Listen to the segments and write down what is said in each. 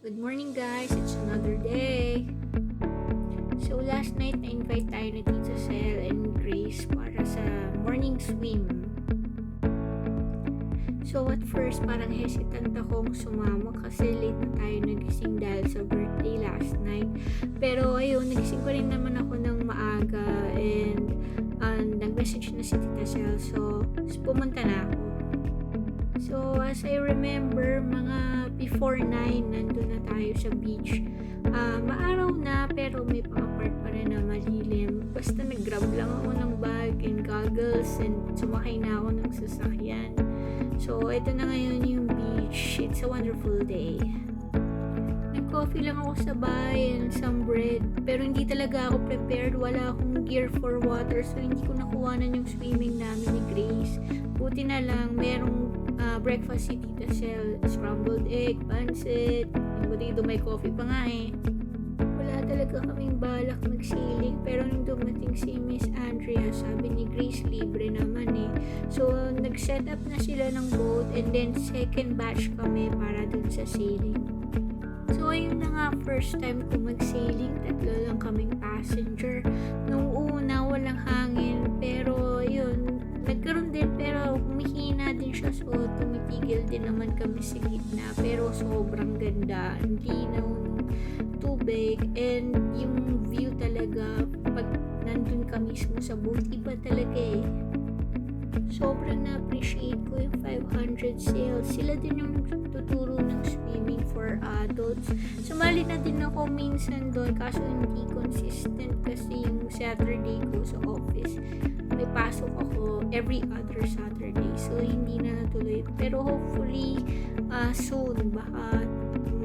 Good morning guys, it's another day. So last night na-invite tayo ni Tita Sel and Grace para sa morning swim. So at first parang hesitant akong sumama kasi late na tayo nagising dahil sa birthday last night. Pero ayun, nagising pa rin naman ako ng maaga and nag-message na si Tita Sel, so pumunta na ako. So as I remember, mga before 9 nandun na tayo sa beach. Maaraw na pero may pang-apart pa rin na malilim. Basta nag-grab lang ako ng bag and goggles and sumakay na ako ng sasakyan. So ito na ngayon yung beach. It's a wonderful day. Nag-coffee lang ako sa bahay and some bread. Pero hindi talaga ako prepared. Wala akong gear for water, so hindi ko nakuhanan yung swimming namin ni Grace. Buti na lang merong breakfast si Tita Sel, scrambled egg, pancit, yung dito may coffee pa nga eh. Wala talaga kaming balak mag-sailing, pero nung dumating si Miss Andrea, sabi ni Grace libre naman eh. So nag-set up na sila ng boat and then second batch kami para dun sa sailing. So ayun na nga, first time ko mag-sailing, 3 lang kaming passenger. Nung una walang hangin, pero yun, nagkaroon din pero humihina din siya, so tumitigil din naman kami sa gitna, pero sobrang ganda, ang linaw ng tubig and yung view talaga pag nandun ka mismo sa boat, iba talaga eh. Sobrang na-appreciate ko yung 500 sails. Sila din yung tuturo ng swimming for adults. Sumali na din ako minsan doon, kaso hindi consistent kasi yung Saturday ko sa office may pasok ako every other Saturday, so hindi na natuloy. Pero hopefully soon baka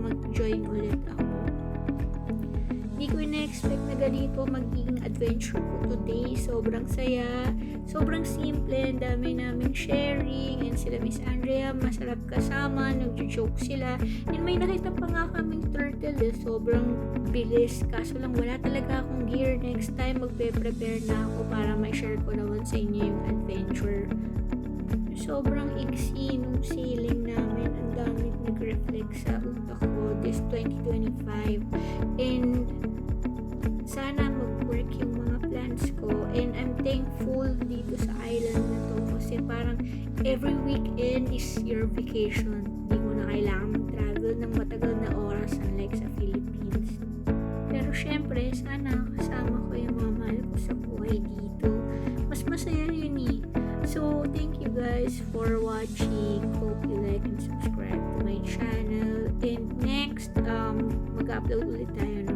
mag-join ulit ako. Hindi ko na-expect na ganito magiging adventure ko today. Sobrang saya, sobrang simple, ang dami naming sharing, and sila Miss Andrea masarap kasama, nag-joke sila, and may nakita pa nga kaming turtle eh. Sobrang bilis, kaso lang wala talaga akong gear. Next time magpe-prepare na ako para may share ko naman sa inyo yung adventure. Sobrang iksi nung sailing namin, ang dami nag-reflect sa utak ko this 2025, and sana mag-work yung mga plans ko, and I'm thankful dito sa island na to kasi parang every weekend is your vacation. Hindi mo na kailangan mag-travel ng matagal na oras unlike sa Philippines. Pero syempre, sana kasama ko yung mga mahal ko sa buhay dito. Mas masaya yun eh. So, thank you guys for watching. Hope you like and subscribe to my channel. And next, mag-upload ulit tayo